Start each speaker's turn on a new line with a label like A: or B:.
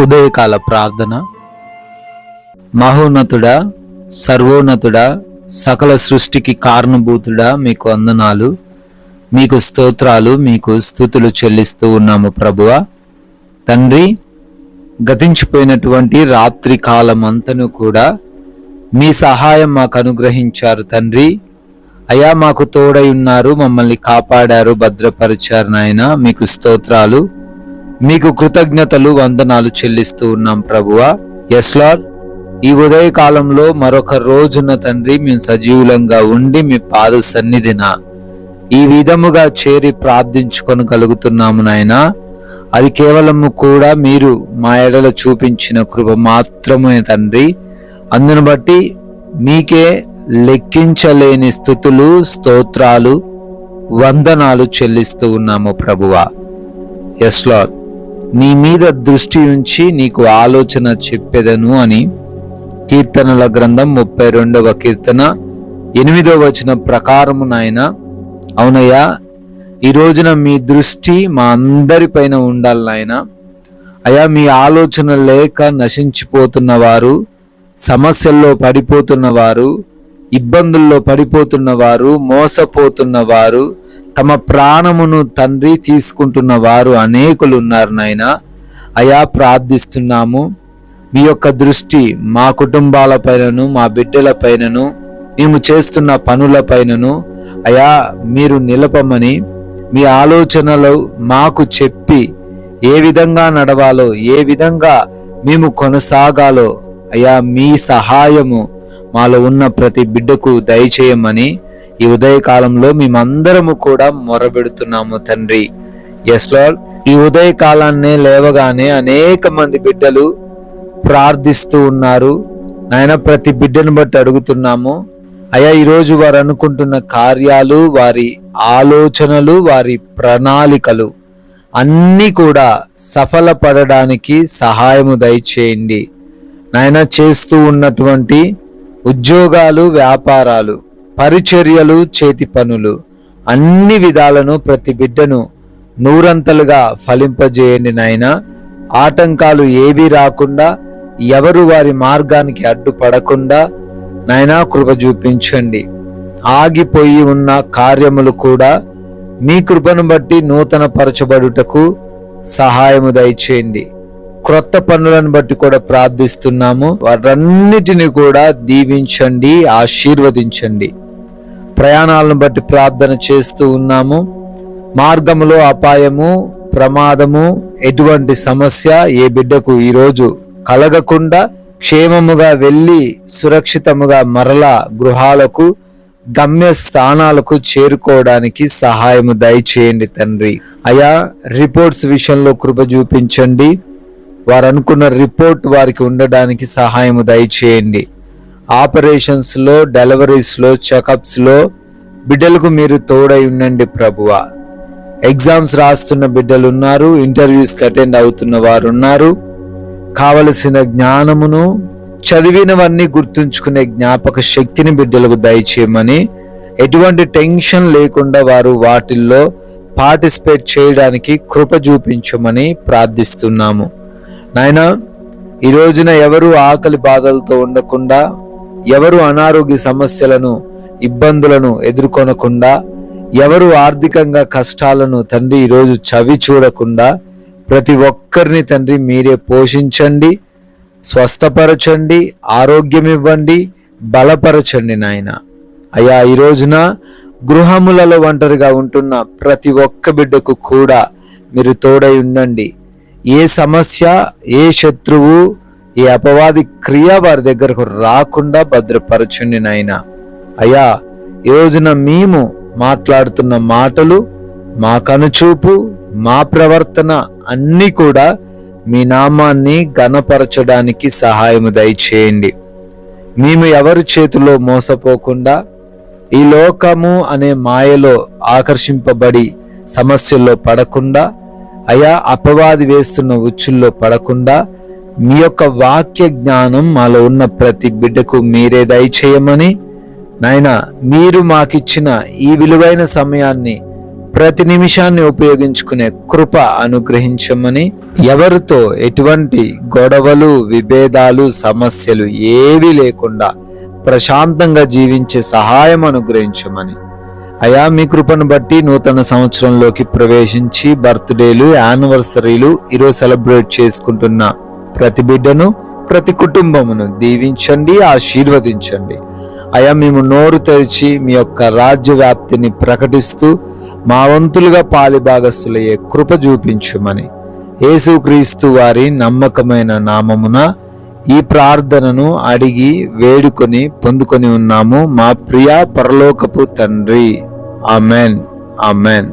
A: ఉదయకాల ప్రార్థన. మహోన్నతుడా, సర్వోన్నతుడా, సకల సృష్టికి కారణభూతుడా, మీకు వందనాలు, మీకు స్తోత్రాలు, మీకు స్తుతులు చెల్లిస్తూ ఉన్నాము ప్రభువా. తండ్రి, గతించిపోయినటువంటి రాత్రి కాలం అంతను కూడా మీ సహాయం మాకు అనుగ్రహించారు తండ్రి. అయా, మాకు తోడై ఉన్నారు, మమ్మల్ని కాపాడారు, భద్రపరిచారు నాయన. మీకు స్తోత్రాలు, మీకు కృతజ్ఞతలు, వందనాలు చెల్లిస్తూ ఉన్నాం ప్రభువా. ఎస్ లార్డ్, ఈ ఉదయ కాలంలో మరొక రోజున తండ్రి మేము సజీవులంగా ఉండి మీ పాద సన్నిధిన ఈ విధముగా చేరి ప్రార్థించుకొనగలుగుతున్నాము నాయనా. అది కేవలము కూడా మీరు మా ఎడల చూపించిన కృప మాత్రమే తండ్రి. అందును బట్టి మీకే లెక్కించలేని స్తుతులు, స్తోత్రాలు, వందనాలు చెల్లిస్తూ ఉన్నాము ప్రభువా. ఎస్ లార్డ్, నీ మీద దృష్టి ఉంచి నీకు ఆలోచన చెప్పెదను అని కీర్తనల గ్రంథం 32వ కీర్తన 8వ వచనం ప్రకారము నాయన. అవునయ్యా, ఈ రోజున మీ దృష్టి మా అందరిపైన ఉండాలి నాయన. అయ్యా, మీ ఆలోచన లేక నశించిపోతున్న వారు, సమస్యల్లో పడిపోతున్న వారు, ఇబ్బందుల్లో పడిపోతున్న వారు, మోసపోతున్న వారు, తమ ప్రాణమును తండ్రి తీసుకుంటున్న వారు అనేకులు ఉన్నారు నాయన. అయా, ప్రార్థిస్తున్నాము, మీ యొక్క దృష్టి మా కుటుంబాల పైనను, మా బిడ్డల పైనను, మేము చేస్తున్న పనుల పైనను అయా మీరు నిలపమని, మీ ఆలోచనలు మాకు చెప్పి ఏ విధంగా నడవాలో, ఏ విధంగా మేము కొనసాగాలో అయా మీ సహాయము మాలో ఉన్న ప్రతి బిడ్డకు దయచేయమని ఈ ఉదయకాలంలో మేమందరము కూడా మొరబెడుతున్నాము తండ్రి. ఎస్ లార్డ్, ఈ ఉదయకాలాన్నే లేవగానే అనేక మంది బిడ్డలు ప్రార్థిస్తూ ఉన్నారు నాయన. ప్రతి బిడ్డను బట్టి అడుగుతున్నాము అయ్యా, ఈరోజు వారు అనుకుంటున్న కార్యాలు, వారి ఆలోచనలు, వారి ప్రణాళికలు అన్నీ కూడా సఫలపడడానికి సహాయము దయచేయండి నాయన. చేస్తూ ఉన్నటువంటి ఉద్యోగాలు, వ్యాపారాలు, పరిచర్యలు, చేతి పనులు అన్ని విధాలను ప్రతి బిడ్డను నూరంతలుగా ఫలింపజేయండి నాయన. ఆటంకాలు ఏవీ రాకుండా, ఎవరు వారి మార్గానికి అడ్డుపడకుండా నాయనా కృప చూపించండి. ఆగిపోయి ఉన్న కార్యములు కూడా మీ కృపను బట్టి నూతన పరచబడుటకు సహాయము దయచేయండి. క్రొత్త పనులను బట్టి కూడా ప్రార్థిస్తున్నాము. వాటన్నిటిని కూడా దీవించండి, ఆశీర్వదించండి. ప్రయాణాలను బట్టి ప్రార్థన చేస్తూ ఉన్నాము. మార్గములో అపాయము, ప్రమాదము, ఎటువంటి సమస్య ఏ బిడ్డకు ఈరోజు కలగకుండా క్షేమముగా వెళ్ళి సురక్షితముగా మరలా గృహాలకు, గమ్య స్థానాలకు చేరుకోవడానికి సహాయము దయచేయండి తండ్రి. అయా, రిపోర్ట్స్ విషయంలో కృప చూపించండి. వారు అనుకున్న రిపోర్ట్ వారికి ఉండడానికి సహాయము దయచేయండి. ఆపరేషన్స్లో, డెలివరీస్లో, చెకప్స్లో బిడ్డలకు మీరు తోడై ఉండండి ప్రభువా. ఎగ్జామ్స్ రాస్తున్న బిడ్డలు ఉన్నారు, ఇంటర్వ్యూస్కి అటెండ్ అవుతున్న వారు ఉన్నారు. కావలసిన జ్ఞానమును, చదివినవన్నీ గుర్తుంచుకునే జ్ఞాపక శక్తిని బిడ్డలకు దయచేయమని, ఎటువంటి టెన్షన్ లేకుండా వారు వాటిల్లో పార్టిసిపేట్ చేయడానికి కృప చూపించమని ప్రార్థిస్తున్నాము నాయన. ఈ రోజున ఎవరు ఆకలి బాధలతో ఉండకుండా, ఎవరు అనారోగ్య సమస్యలను, ఇబ్బందులను ఎదుర్కొనకుండా, ఎవరు ఆర్థికంగా కష్టాలను తండ్రి ఈరోజు చవి చూడకుండా ప్రతి ఒక్కరిని తండ్రి మీరే పోషించండి, స్వస్థపరచండి, ఆరోగ్యం ఇవ్వండి, బలపరచండి నాయన. అయ్యా, ఈ రోజున గృహములలో ఒంటరిగా ఉంటున్న ప్రతి ఒక్క బిడ్డకు కూడా మీరు తోడై ఉండండి. ఏ సమస్య, ఏ శత్రువు, ఏ అపవాది క్రియ వారి దగ్గరకు రాకుండా భద్రపరచండి నాయన. అయ్యా, ఈ రోజున మేము మాట్లాడుతున్న మాటలు, మా కనుచూపు, మా ప్రవర్తన అన్నీ కూడా మీ నామాన్ని ఘనపరచడానికి సహాయము దయచేయండి. మేము ఎవరి చేతిలో మోసపోకుండా, ఈ లోకము అనే మాయలో ఆకర్షింపబడి సమస్యల్లో పడకుండా, అయా అపవాది వేస్తున్న ఉచ్చుల్లో పడకుండా, మీ యొక్క వాక్య జ్ఞానం మాలో ఉన్న ప్రతి బిడ్డకు మీరే దయచేయమని నాయన. మీరు మాకిచ్చిన ఈ విలువైన సమయాన్ని ప్రతి నిమిషాన్ని ఉపయోగించుకునే కృప అనుగ్రహించమని, ఎవరితో ఎటువంటి గొడవలు, విభేదాలు, సమస్యలు ఏవీ లేకుండా ప్రశాంతంగా జీవించే సహాయం అనుగ్రహించమని అయా, మీ కృపను బట్టి నూతన సంవత్సరంలోకి ప్రవేశించి బర్త్డేలు, యానివర్సరీలు ఈరోజు సెలబ్రేట్ చేసుకుంటున్న ప్రతి బిడ్డను, ప్రతి కుటుంబమును దీవించండి, ఆశీర్వదించండి. అయా, మేము నోరు తెరిచి మీ యొక్క రాజ్య వ్యాప్తిని ప్రకటిస్తూ మా వంతులుగా పాలిభాగస్తులయ్యే కృప చూపించుమని యేసుక్రీస్తు వారి నమ్మకమైన నామమున ఈ ప్రార్థనను అడిగి వేడుకొని పొందుకొని ఉన్నాము మా ప్రియ పరలోకపు తండ్రి. Amen, amen.